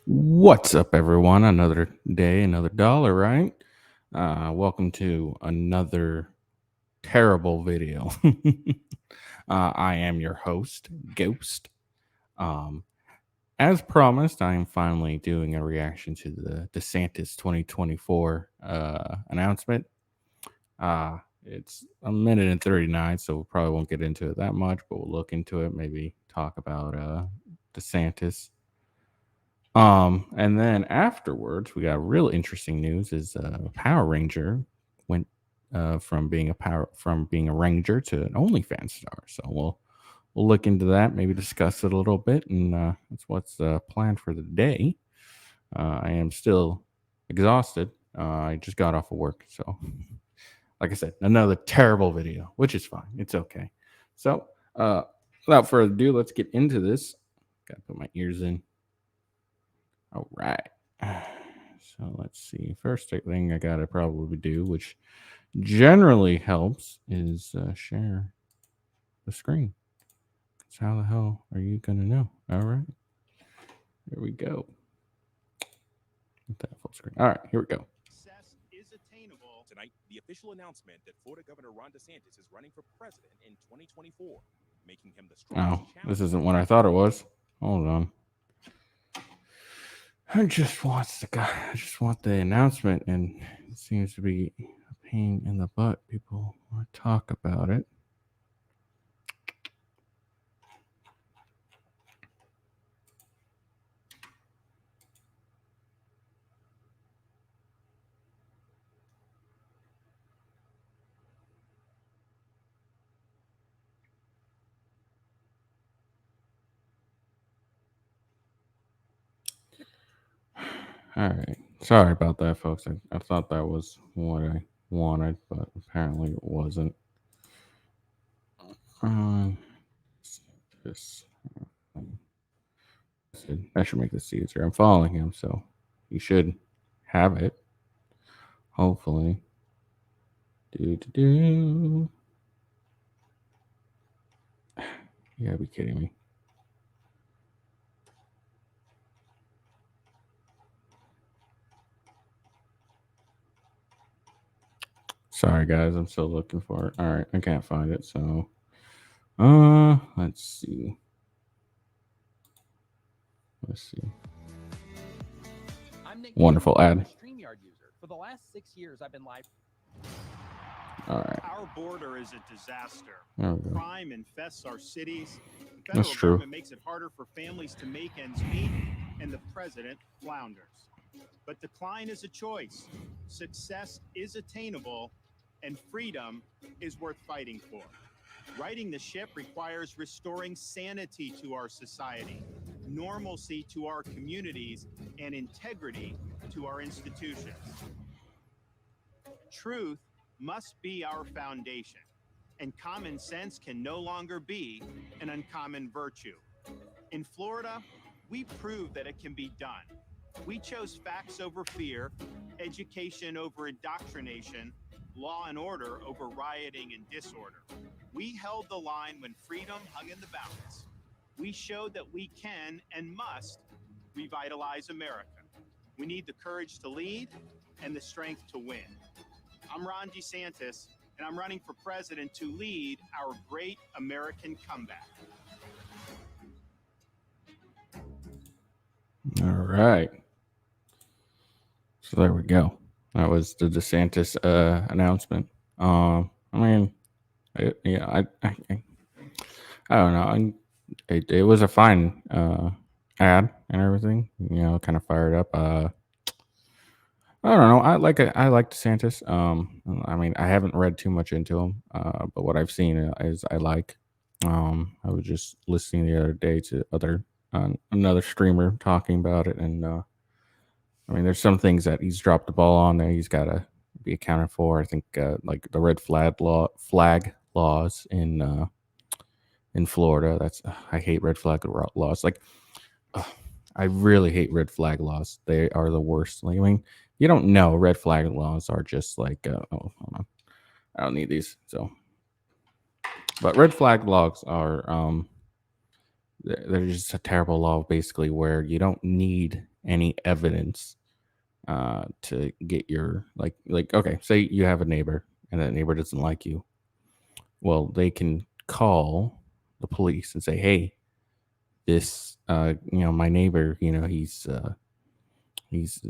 What's up, everyone? Another day, another dollar, right? Welcome to another terrible video. I am your host, Ghost. Um, as promised, I am finally doing a reaction to the DeSantis 2024 announcement. It's a minute and 39, so we probably won't get into it that much, but we'll look into it, maybe talk about DeSantis. And then afterwards, we got real interesting news is Power Ranger went from being a Ranger to an OnlyFans star. So we'll look into that, maybe discuss it a little bit, and that's what's planned for the day. I am still exhausted. I just got off of work, so like I said, another terrible video, which is fine. It's okay. So without further ado, let's get into this. Got to put my ears in. All right. So let's see. First thing I gotta probably do, which generally helps, is share the screen. So how the hell are you gonna know? All right. Here we go. Get that full screen. All right. Here we go. Success is attainable. Tonight, the official announcement that Florida Governor Ron DeSantis is running for president in 2024, making him the strongest Oh, this isn't what I thought it was. Hold on. I just want the announcement, and it seems to be a pain in the butt. People want to talk about it. All right. Sorry about that, folks. I thought that was what I wanted, but apparently it wasn't. This that should make this easier. I'm following him, so you should have it. Hopefully. Do. You gotta be kidding me. Sorry, guys. I'm still looking for it. All right, I can't find it. So, let's see. Wonderful ad. StreamYard user. For the last 6 years, I've been live. All right. Our border is a disaster. There we go. Crime infests our cities. The That's federal true. government makes it harder for families to make ends meet, and the president flounders. But decline is a choice. Success is attainable, and freedom is worth fighting for. Righting the ship requires restoring sanity to our society, normalcy to our communities, and integrity to our institutions. Truth must be our foundation, and common sense can no longer be an uncommon virtue. In Florida, we proved that it can be done. We chose facts over fear, education over indoctrination, law and order over rioting and disorder. We held the line when freedom hung in the balance. We showed that we can and must revitalize America. We need the courage to lead and the strength to win. I'm Ron DeSantis, and I'm running for president to lead our great American comeback. All right. So there we go. That was the DeSantis announcement. I mean, I don't know. It was a fine ad and everything. You know, kind of fired up. I don't know. I like DeSantis. I mean, I haven't read too much into him, but what I've seen is I like. I was just listening the other day to another streamer talking about it, and I mean, there's some things that he's dropped the ball on that he's got to be accounted for. I think like the red flag laws in Florida. I hate red flag laws. Like, I really hate red flag laws. They are the worst. Like, I mean, you don't know red flag laws are just like, oh, hold on, I don't need these. So, but red flag laws are there's just a terrible law basically where you don't need any evidence to get your like okay, say you have a neighbor and that neighbor doesn't like you. Well, they can call the police and say, hey, this my neighbor, he's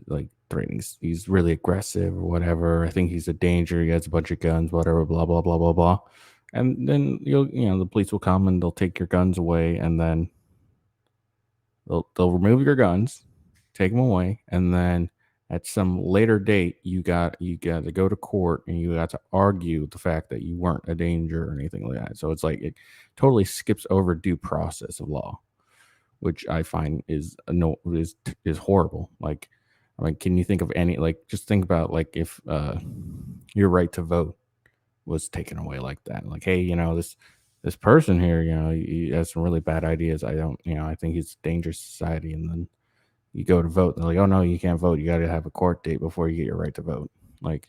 like threatening, he's really aggressive or whatever. I think he's a danger, he has a bunch of guns, whatever, blah blah blah blah blah. And then the police will come and they'll take your guns away, and then they'll remove your guns, take them away, and then at some later date you got to go to court and you got to argue the fact that you weren't a danger or anything like that. So it's like it totally skips over due process of law, which I find is no is horrible. Like, I mean, can you think of any, like, just think about like if your right to vote was taken away like that? Like, hey, this person here, he has some really bad ideas. I don't, I think he's a dangerous to society. And then you go to vote, and they're like, oh no, you can't vote. You got to have a court date before you get your right to vote. Like,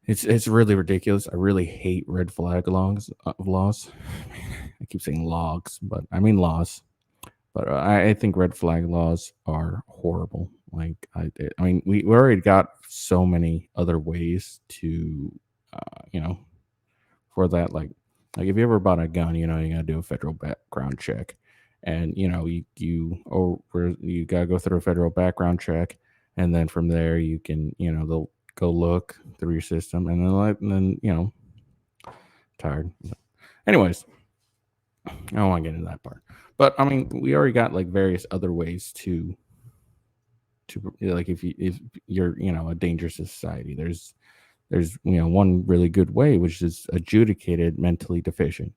it's really ridiculous. I really hate red flag laws. I keep saying logs, but I mean laws. But I think red flag laws are horrible. Like, I mean, we already got so many other ways to, for that. Like if you ever bought a gun, you gotta do a federal background check, and you gotta go through a federal background check, and then from there you can, they'll go look through your system, and then tired. Anyways, I don't want to get into that part. But I mean, we already got like various other ways to like if you're a danger to society. There's one really good way, which is adjudicated mentally deficient,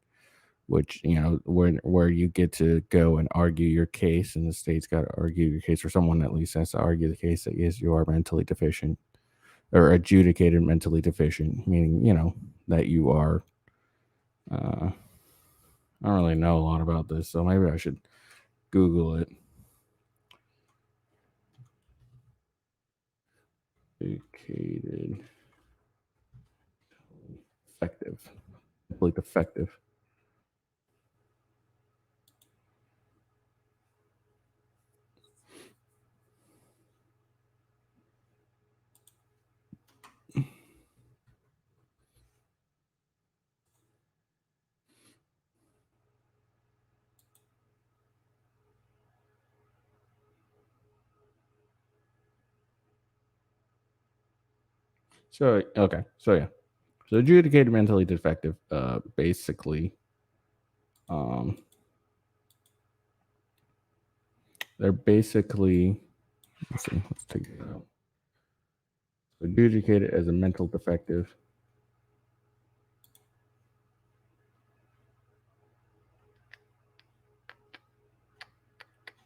which where you get to go and argue your case, and the state's got to argue your case, or someone at least has to argue the case that yes, you are mentally deficient, or adjudicated mentally deficient, meaning that you are. I don't really know a lot about this, so maybe I should Google it. Educated, effective, like effective. So okay, so yeah, so adjudicated mentally defective, basically, they're basically. Let's see. Let's take it out. Adjudicated as a mental defective.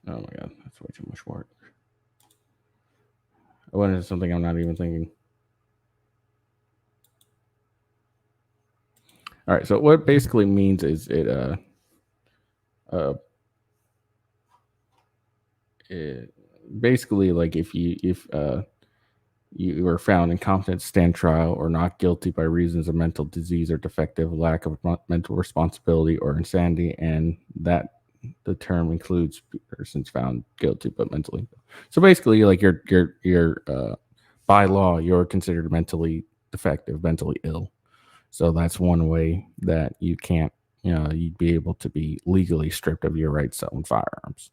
Oh my god, that's way too much work. I went into something I'm not even thinking. All right, so what it basically means is it basically, like, if you were found incompetent to stand trial or not guilty by reasons of mental disease or defective lack of mental responsibility or insanity, and that the term includes persons found guilty but mentally. So basically, like, you're by law, you're considered mentally defective, mentally ill. So that's one way that you can't, you'd be able to be legally stripped of your rights to own firearms,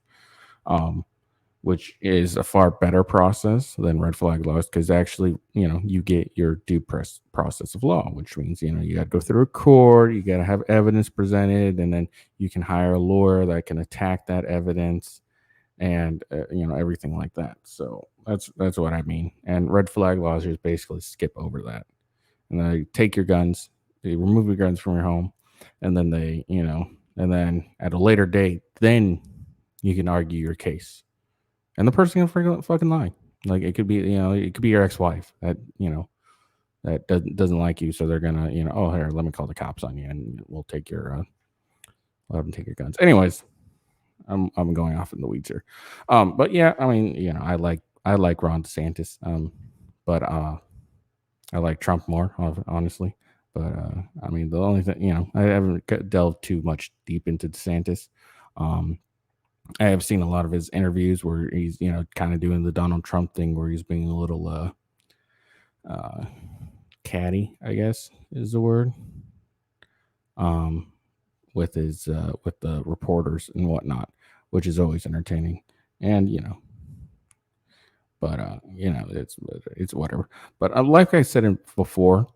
which is a far better process than red flag laws, because actually, you get your due process of law, which means, you got to go through a court, you got to have evidence presented, and then you can hire a lawyer that can attack that evidence, and everything like that. So that's what I mean. And red flag laws just basically skip over that, and they take your guns, they remove your guns from your home, and then and then at a later date, then you can argue your case, and the person can fucking lie. Like, it could be, it could be your ex-wife that that doesn't like you, so they're gonna, oh, here, let me call the cops on you, and we'll take your we'll have them take your guns. Anyways, I'm going off in the weeds here, but yeah, I mean, I like Ron DeSantis, but I like Trump more, honestly. But I mean, the only thing, I haven't delved too much deep into DeSantis. I have seen a lot of his interviews where he's, kind of doing the Donald Trump thing where he's being a little catty, I guess is the word. With his with the reporters and whatnot, which is always entertaining. And but it's whatever. But like I said before,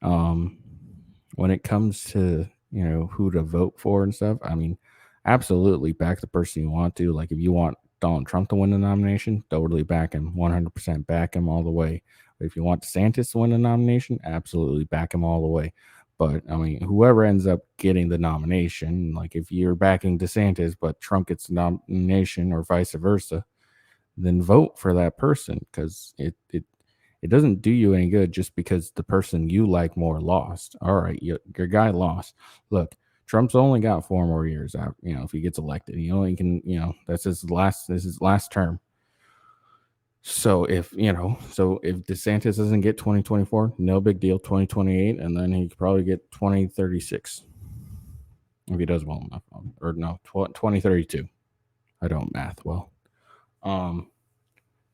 when it comes to who to vote for and stuff, I mean, absolutely back the person you want to. Like if you want Donald Trump to win the nomination, totally back him, 100% back him all the way. But if you want DeSantis to win the nomination, absolutely back him all the way. But I mean, whoever ends up getting the nomination, like if you're backing DeSantis but Trump gets the nomination or vice versa, then vote for that person, because it doesn't do you any good just because the person you like more lost. All right, your guy lost. Look, Trump's only got 4 more years out. If he gets elected, he only can. That's his last. This is his last term. So if DeSantis doesn't get 2024, no big deal. 2028, and then he could probably get 2036 if he does well enough. Or no, 2032. I don't math well.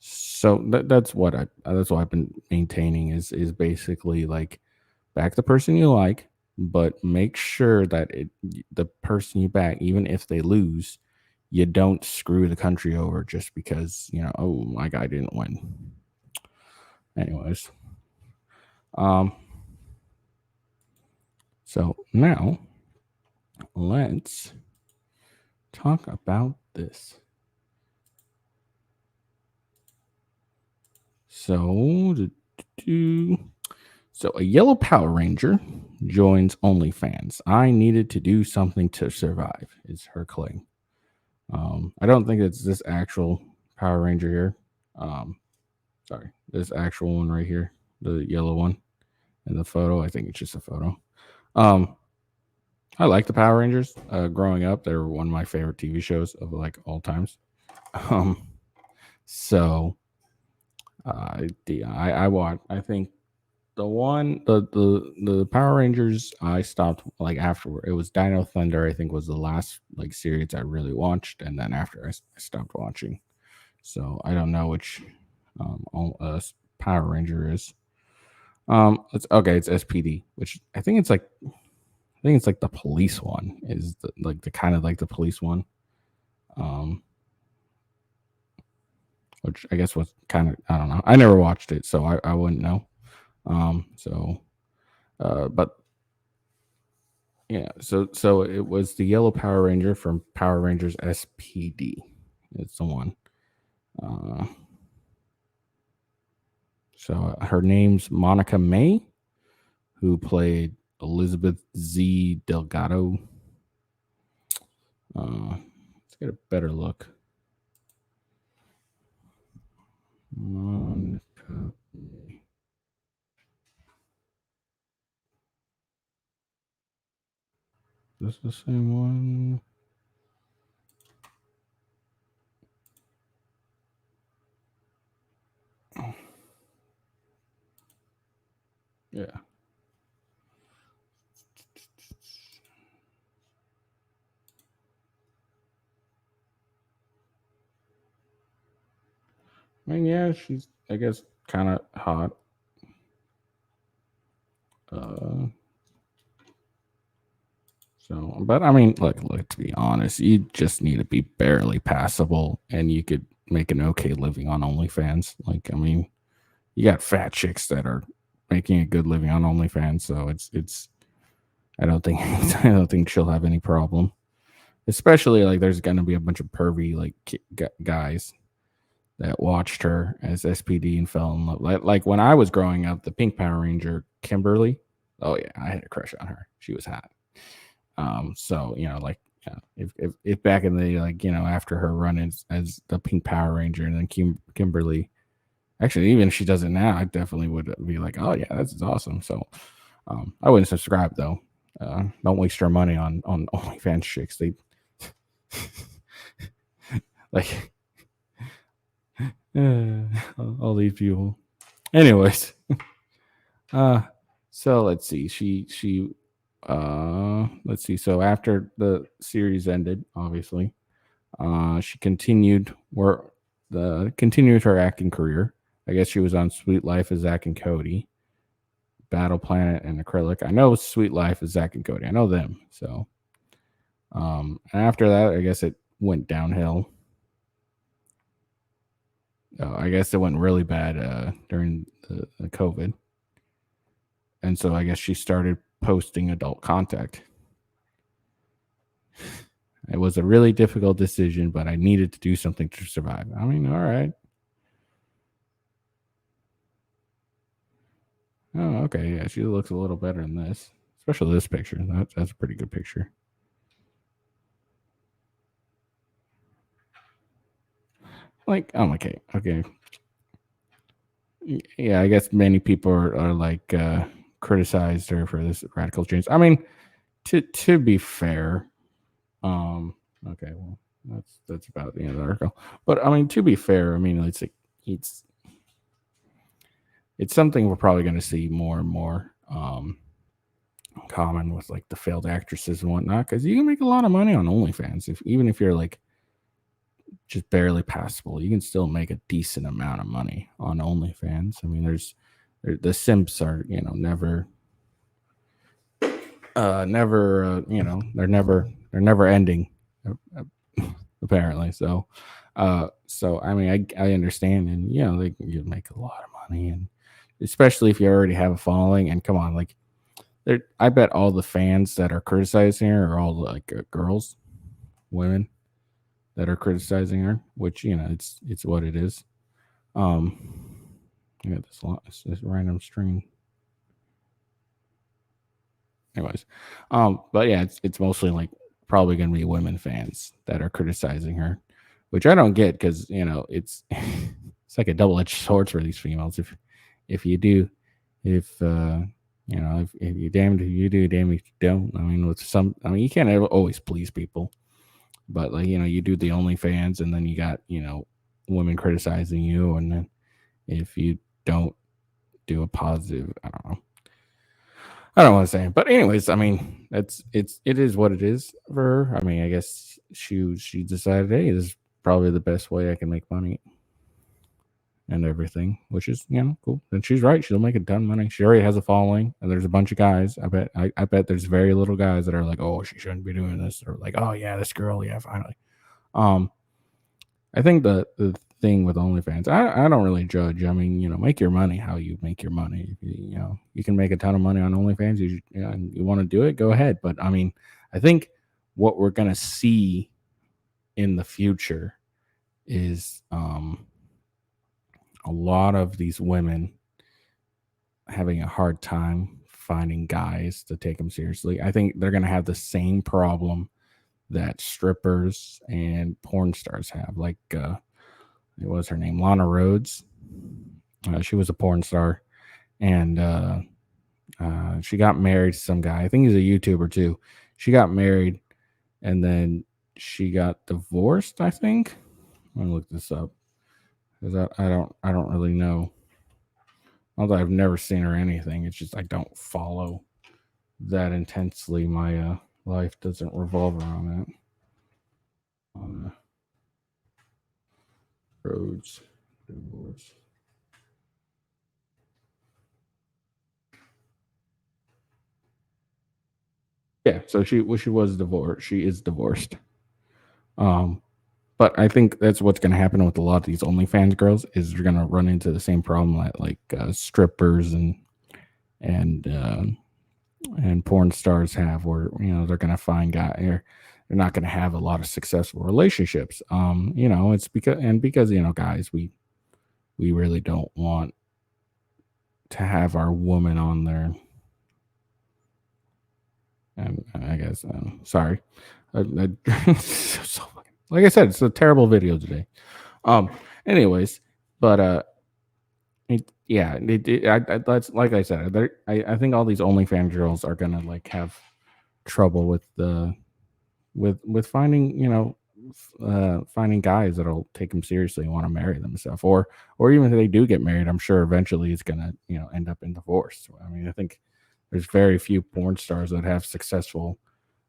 So that's what I've been maintaining is basically like back the person you like, but make sure that the person you back, even if they lose, you don't screw the country over just because oh, my guy didn't win. Anyways, so now let's talk about this. So a yellow Power Ranger joins OnlyFans. I needed to do something to survive, is her claim. I don't think it's this actual Power Ranger here. Sorry, this actual one right here, the yellow one in the photo. I think it's just a photo. I like the Power Rangers. Growing up, they were one of my favorite TV shows of like all times. So I watched. I think the Power Rangers I stopped like afterward. It was Dino Thunder. I think was the last like series I really watched, and then after I stopped watching. So I don't know which Power Ranger is. It's okay. It's SPD, which I think it's like the police one is the kind of like the police one. Which I guess was kind of, I don't know. I never watched it, so I wouldn't know. But yeah, so it was the yellow Power Ranger from Power Rangers SPD. It's the one. So her name's Monica May, who played Elizabeth Z. Delgado. Let's get a better look. Monica. This the same one? Yeah. I mean, yeah, she's, I guess, kind of hot. So, but I mean, look, to be honest, you just need to be barely passable, and you could make an okay living on OnlyFans. Like, I mean, you got fat chicks that are making a good living on OnlyFans, so it's. I don't think she'll have any problem. Especially like, there's gonna be a bunch of pervy like guys that watched her as SPD and fell in love. Like when I was growing up, the Pink Power Ranger Kimberly. Oh yeah, I had a crush on her. She was hot. So like if back in the like after her run as the Pink Power Ranger, and then Kimberly, actually even if she does it now, I definitely would be like, oh yeah, this is awesome. So I wouldn't subscribe though. Don't waste your money on OnlyFans chicks. They like all these people. Anyways, so let's see. She let's see. So after the series ended, obviously, she continued her acting career. I guess she was on Sweet Life of Zack and Cody, Battle Planet, and Acrylic. I know Sweet Life of Zack and Cody. I know them. So, and after that, I guess it went downhill. I guess it went really bad during the COVID, and so I guess she started posting adult content. It was a really difficult decision, but I needed to do something to survive. I mean, all right. Oh, okay. Yeah, she looks a little better in this, especially this picture. That's a pretty good picture. Like, oh, okay. Yeah, I guess many people are like criticized her for this radical change. I mean, to be fair, okay, well, that's about the end of the article. But I mean, to be fair, I mean, it's something we're probably going to see more and more common with like the failed actresses and whatnot, because you can make a lot of money on OnlyFans. Even if you're like just barely passable, you can still make a decent amount of money on OnlyFans. I mean, the simps are, never they're never ending apparently. So I mean, I understand, and they you make a lot of money, and especially if you already have a following. And come on, like, I bet all the fans that are criticizing her are all like girls, women that are criticizing her, which it's what it is. I got this random string. Anyways, but yeah, it's mostly like probably going to be women fans that are criticizing her, which I don't get, because it's it's like a double-edged sword for these females. If you do, if you damned if you do, damn if you don't. I mean, you can't always please people, but like you do the OnlyFans, and then you got women criticizing you, and then if you don't do a positive, I don't know. I don't want to say it, but anyways, I mean, it is what it is for her. I mean, I guess she decided, hey, this is probably the best way I can make money and everything, which is cool. And she's right; she'll make a ton of money. She already has a following, and there's a bunch of guys. I bet there's very little guys that are like, oh, she shouldn't be doing this, or like, oh yeah, this girl, yeah, finally. I think the thing with OnlyFans, I don't really judge. I mean, make your money how you make your money. You can make a ton of money on OnlyFans. You want to do it, go ahead. But I mean, I think what we're gonna see in the future is a lot of these women having a hard time finding guys to take them seriously. I think they're gonna have the same problem that strippers and porn stars have. Like, what was her name? Lana Rhodes. She was a porn star, and she got married to some guy. I think he's a YouTuber too. She got married, and then she got divorced, I think. Let me look this up, because I don't really know. Although I've never seen her anything. It's just I don't follow that intensely. My life doesn't revolve around that. Rhodes divorce. Yeah, so she was divorced. She is divorced. But I think that's what's going to happen with a lot of these OnlyFans girls, is they're going to run into the same problem that like strippers and porn stars have, where they're going to find they're not going to have a lot of successful relationships. It's because guys, we really don't want to have our woman on there. And I guess sorry, so like I said, it's a terrible video today. Anyways, but that's like I said. I think all these OnlyFans girls are gonna like have trouble with with finding finding guys that'll take them seriously and want to marry them and stuff, or even if they do get married, I'm sure eventually it's gonna end up in divorce. I mean, I think there's very few porn stars that have successful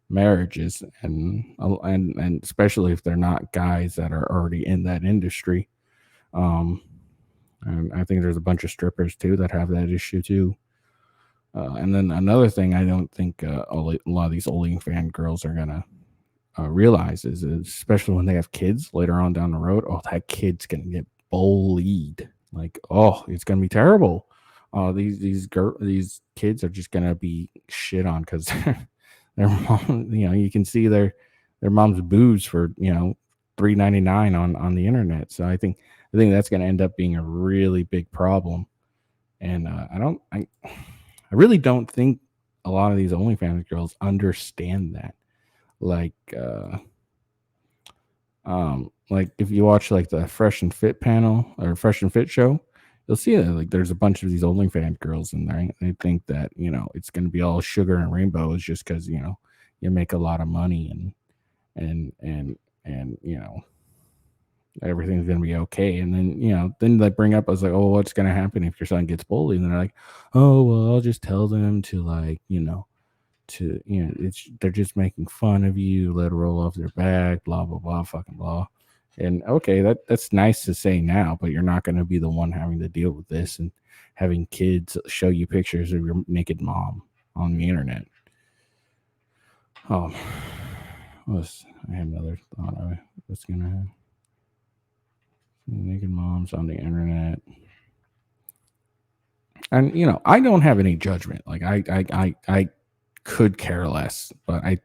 marriages, and especially if they're not guys that are already in that industry. Um, and I think there's a bunch of strippers too that have that issue too. And then another thing I don't think a lot of these OnlyFans girls are gonna realize is, especially when they have kids later on down the road, oh, that kid's gonna get bullied. Like, oh, it's gonna be terrible. These kids are just gonna be shit on because their mom, you can see their mom's boobs for $3.99 on the internet. So I think that's gonna end up being a really big problem. And I really don't think a lot of these OnlyFans girls understand that. Like, like if you watch like the Fresh and Fit panel or Fresh and Fit show, you'll see that like there's a bunch of these OnlyFans girls in there. And they think that it's going to be all sugar and rainbows just because you make a lot of money and everything's going to be okay. And then they bring up, I was like, oh, what's going to happen if your son gets bullied? And they're like, oh, well, I'll just tell them to they're just making fun of you, let it roll off their back, blah blah blah, fucking blah. And okay, that's nice to say now, but you're not going to be the one having to deal with this and having kids show you pictures of your naked mom on the internet. I had another thought. What's gonna happen? Naked moms on the internet. And I don't have any judgment. Like I could care less, but I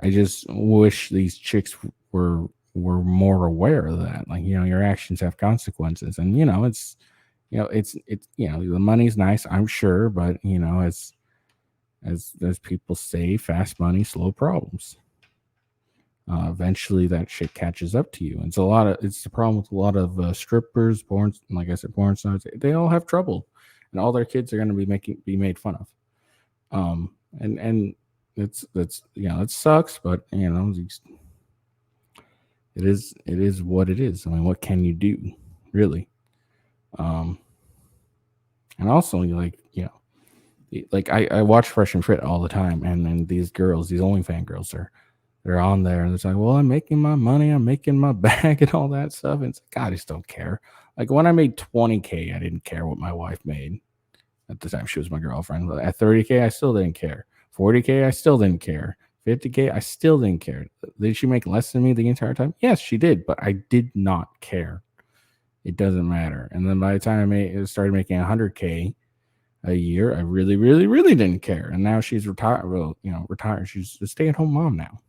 just wish these chicks were more aware of that. Like, your actions have consequences, and it's the money's nice, I'm sure, but as people say, fast money, slow problems. Eventually that shit catches up to you. And it's the problem with a lot of strippers, porn, like I said, porn stars. They all have trouble, and all their kids are going to be made fun of. And it sucks, but it is what it is. I mean, what can you do, really? And also, I watch Fresh and Fit all the time, and then these OnlyFans girls they're on there, and it's like, well, I'm making my money, I'm making my bag, and all that stuff. And it's like, God, I just don't care. Like when I made $20K, I didn't care what my wife made. At the time, she was my girlfriend. But at $30K, I still didn't care. $40K, I still didn't care. $50K, I still didn't care. Did she make less than me the entire time? Yes, she did, but I did not care. It doesn't matter. And then by the time I started making $100K a year, I really, really, really didn't care. And now she's retired. Well, retired. She's a stay-at-home mom now.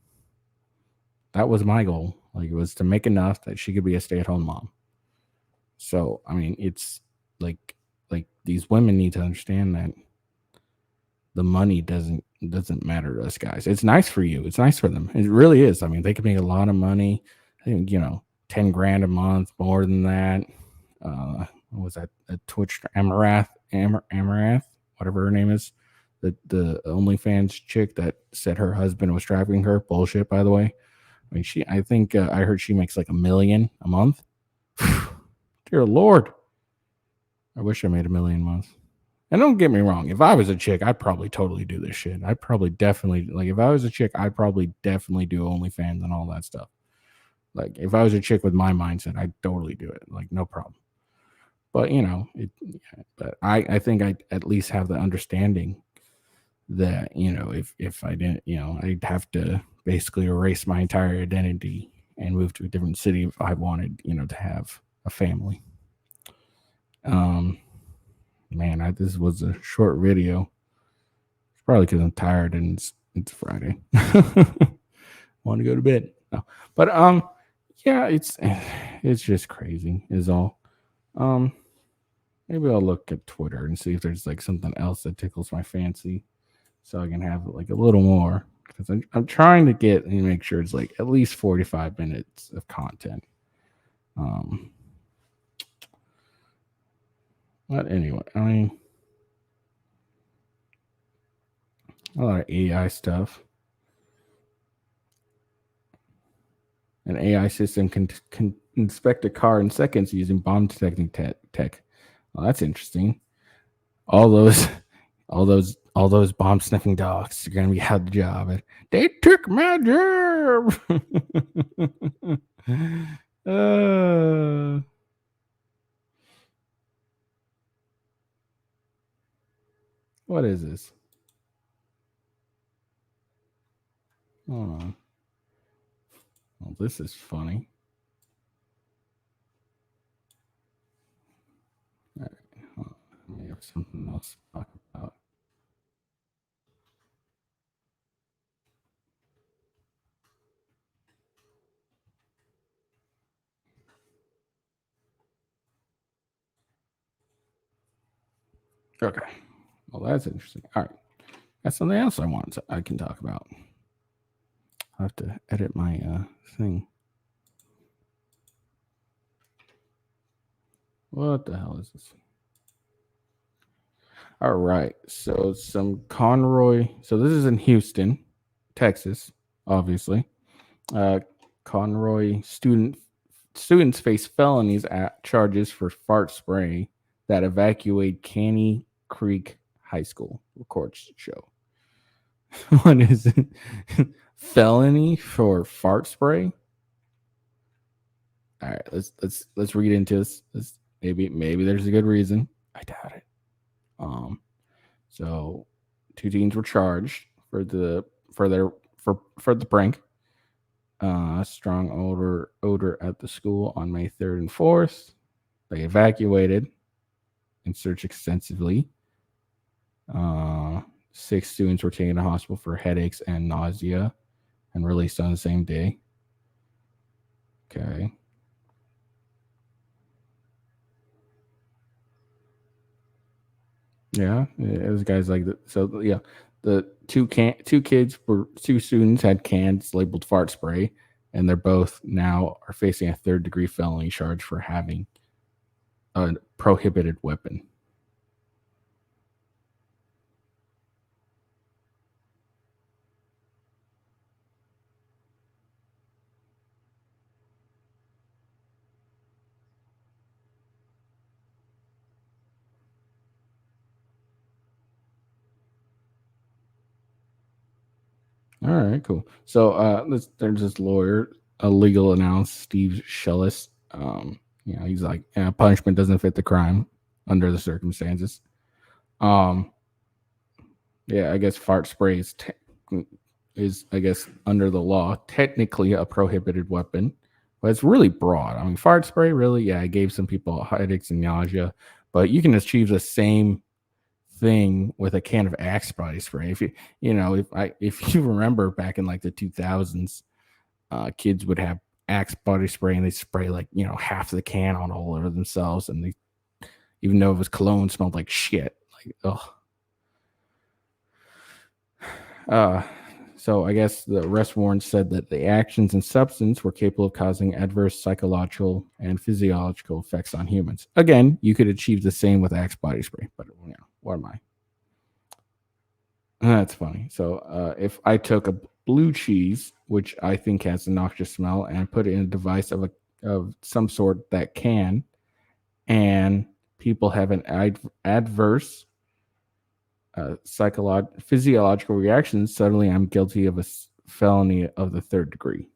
That was my goal. Like, it was to make enough that she could be a stay-at-home mom. So, I mean, it's like these women need to understand that the money doesn't matter to us guys. It's nice for you. It's nice for them. It really is. I mean, they can make a lot of money. I think, $10,000 a month, more than that. What was that? A Twitch Amarath, whatever her name is. The OnlyFans chick that said her husband was trafficking her. Bullshit, by the way. I mean, I think I heard she makes like $1 million a month. Dear Lord. I wish I made $1 million a month. And don't get me wrong. If I was a chick, I'd probably totally do this shit. I'd probably definitely, if I was a chick, I'd probably definitely do OnlyFans and all that stuff. Like, if I was a chick with my mindset, I'd totally do it. Like, no problem. But, but I think I at least have the understanding that, if I didn't, I'd have to basically erase my entire identity and move to a different city if I wanted, to have a family. Man, this was a short video. It's probably because I'm tired and it's Friday. Want to go to bed. No. But yeah, it's just crazy is all. Maybe I'll look at Twitter and see if there's like something else that tickles my fancy, so I can have like a little more, because I'm trying to get and make sure it's like at least 45 minutes of content. But anyway, I mean, a lot of AI stuff. An AI system can inspect a car in seconds using bomb detecting tech. Well, that's interesting. All those all those bomb sniffing dogs are gonna be out of the job. And they took my job. What is this? Hold on. Well, this is funny. All right, hold on. Let me have something else to talk about. Okay. Well, that's interesting. All right. That's something else I can talk about. I have to edit my thing. What the hell is this? All right. So some Conroy. So this is in Houston, Texas, obviously. Conroy students face felonies at charges for fart spray that evacuate Caney Creek High School. Records show. What is it? Felony for fart spray? All right, let's read into this. Maybe there's a good reason. I doubt it. So 2 teens were charged for the prank. Strong odor at the school on May 3rd and 4th. They evacuated and searched extensively. 6 students were taken to hospital for headaches and nausea and released on the same day. Okay. Yeah, those guys like that. So yeah, the two students had cans labeled fart spray, and they're both now are facing a 3rd-degree felony charge for having a prohibited weapon. All right, cool. So there's this lawyer, a legal analyst, Steve Shellis. He's like, punishment doesn't fit the crime under the circumstances. I guess fart spray is I guess under the law technically a prohibited weapon, but it's really broad. I mean, fart spray really, it gave some people headaches and nausea, but you can achieve the same thing with a can of Axe body spray. If you remember back in like the 2000s, kids would have Axe body spray and they spray like half the can on all over themselves, and they, even though it was cologne, smelled like shit. Like so I guess the arrest warrant said that the actions and substance were capable of causing adverse psychological and physiological effects on humans. Again, you could achieve the same with Axe body spray, but what am I? That's funny. So if I took a blue cheese, which I think has a noxious smell, and put it in a device of some sort that can, and people have an adverse physiological reactions, suddenly I'm guilty of a felony of the 3rd degree.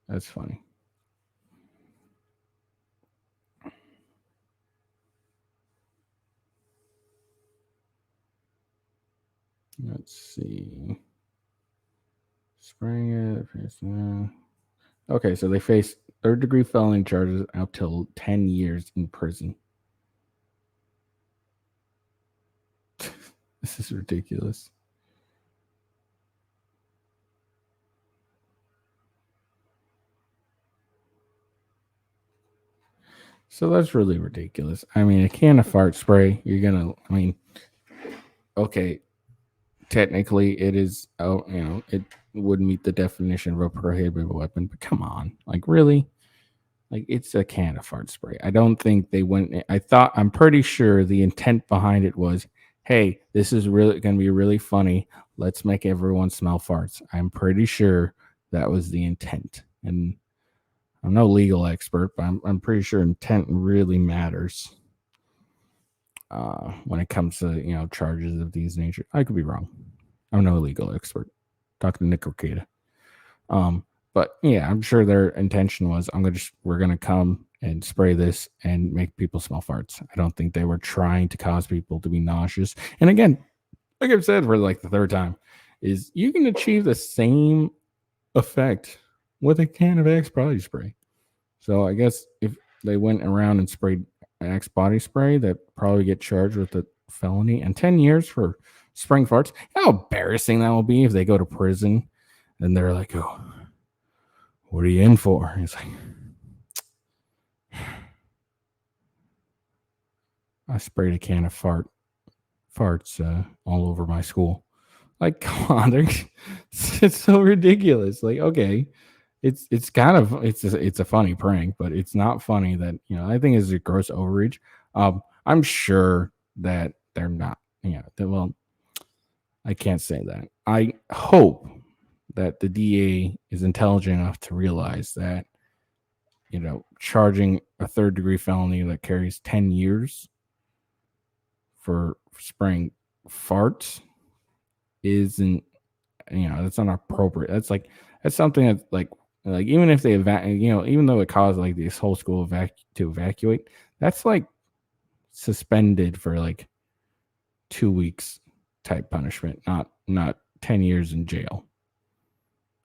That's funny. Let's see. Spraying it. Okay, so they face 3rd-degree felony charges up till 10 years in prison. This is ridiculous. So that's really ridiculous. I mean, a can of fart spray, okay, technically it is, it would meet the definition of a prohibited weapon, but come on, like really? Like, it's a can of fart spray. I don't think they went, I'm pretty sure the intent behind it was, hey, this is really going to be really funny. Let's make everyone smell farts. I'm pretty sure that was the intent. And I'm no legal expert, but I'm pretty sure intent really matters. when it comes to charges of these nature. I could be wrong. I'm no legal expert. Dr. Nick Ricada. But yeah, I'm sure their intention was we're gonna come and spray this and make people smell farts. I don't think they were trying to cause people to be nauseous. And again, like I've said for like the third time, is you can achieve the same effect with a can of Axe body spray. So I guess if they went around and sprayed Axe body spray, they'd probably get charged with a felony and 10 years for spraying farts. How embarrassing that will be if they go to prison and they're like, oh, what are you in for? And he's like, I sprayed a can of farts all over my school. Like, come on, it's so ridiculous. Like, okay, it's kind of it's a funny prank, but it's not funny that I think it's a gross overreach. I'm sure that they're not. Well, I can't say that. I hope that the DA is intelligent enough to realize that charging a third-degree felony that carries 10 years for spraying farts isn't that's not appropriate. That's something that's like even if they even though it caused like this whole school to evacuate, that's like suspended for like 2 weeks type punishment, not 10 years in jail.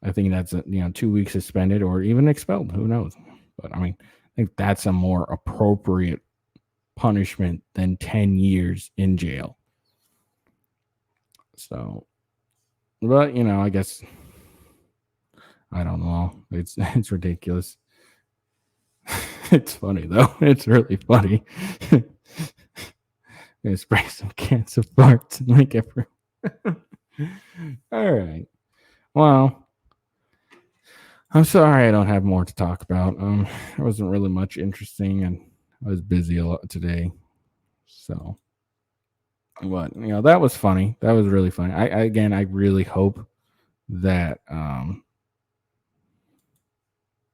I think that's 2 weeks suspended or even expelled, who knows. But I mean, I think that's a more appropriate punishment than 10 years in jail. So, but I guess I don't know. It's ridiculous. It's funny though. It's really funny. Gonna spray some cans of farts and make everyone. All right. Well, I'm sorry I don't have more to talk about. There wasn't really much interesting, and I was busy a lot today. So, but that was funny. That was really funny. I really hope that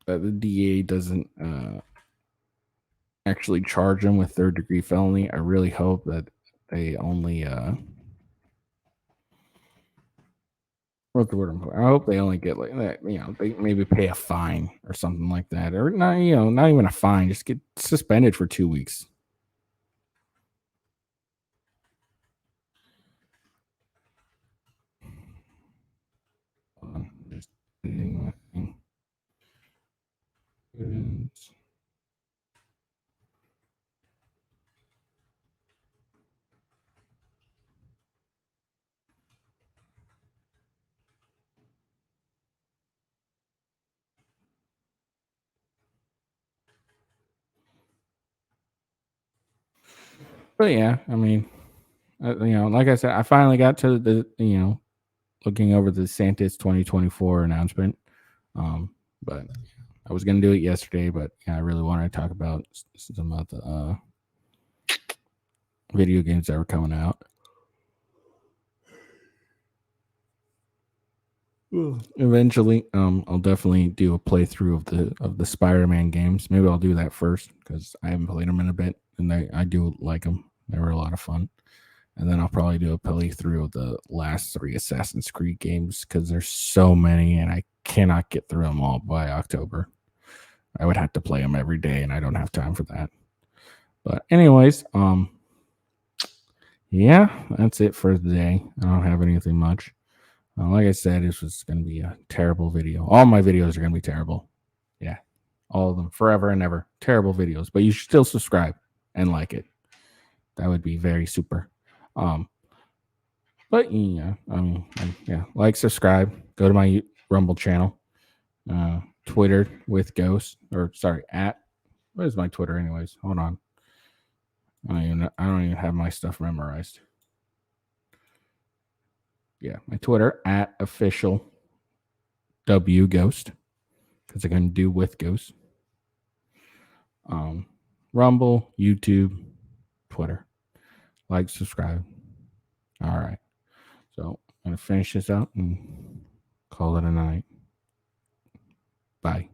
that the DA doesn't actually charge him with third-degree felony. I really hope that they only what's the word? I hope they only get like that. They maybe pay a fine or something like that, or not. Not even a fine. Just get suspended for 2 weeks. Just editing my thing. But yeah, I mean, like I said, I finally got to the looking over the DeSantis 2024 announcement. But I was gonna do it yesterday, but I really wanted to talk about some of the video games that were coming out. Eventually, I'll definitely do a playthrough of the Spider-Man games. Maybe I'll do that first because I haven't played them in a bit, and I do like them. They were a lot of fun. And then I'll probably do a playthrough of the last 3 Assassin's Creed games because there's so many, and I cannot get through them all by October. I would have to play them every day, and I don't have time for that. But anyways, yeah, that's it for today. I don't have anything much. Like I said, this was going to be a terrible video. All my videos are going to be terrible. Yeah, all of them, forever and ever. Terrible videos, but you should still subscribe and like it. That would be very super. But yeah, like, subscribe, go to my Rumble channel, Twitter with Ghost, at. What is my Twitter, anyways? Hold on. I don't even have my stuff memorized. Yeah, my Twitter at official W Ghost because I can do with Ghost. Rumble, YouTube, Twitter. Like, subscribe. All right. So I'm gonna finish this out and call it a night. Bye.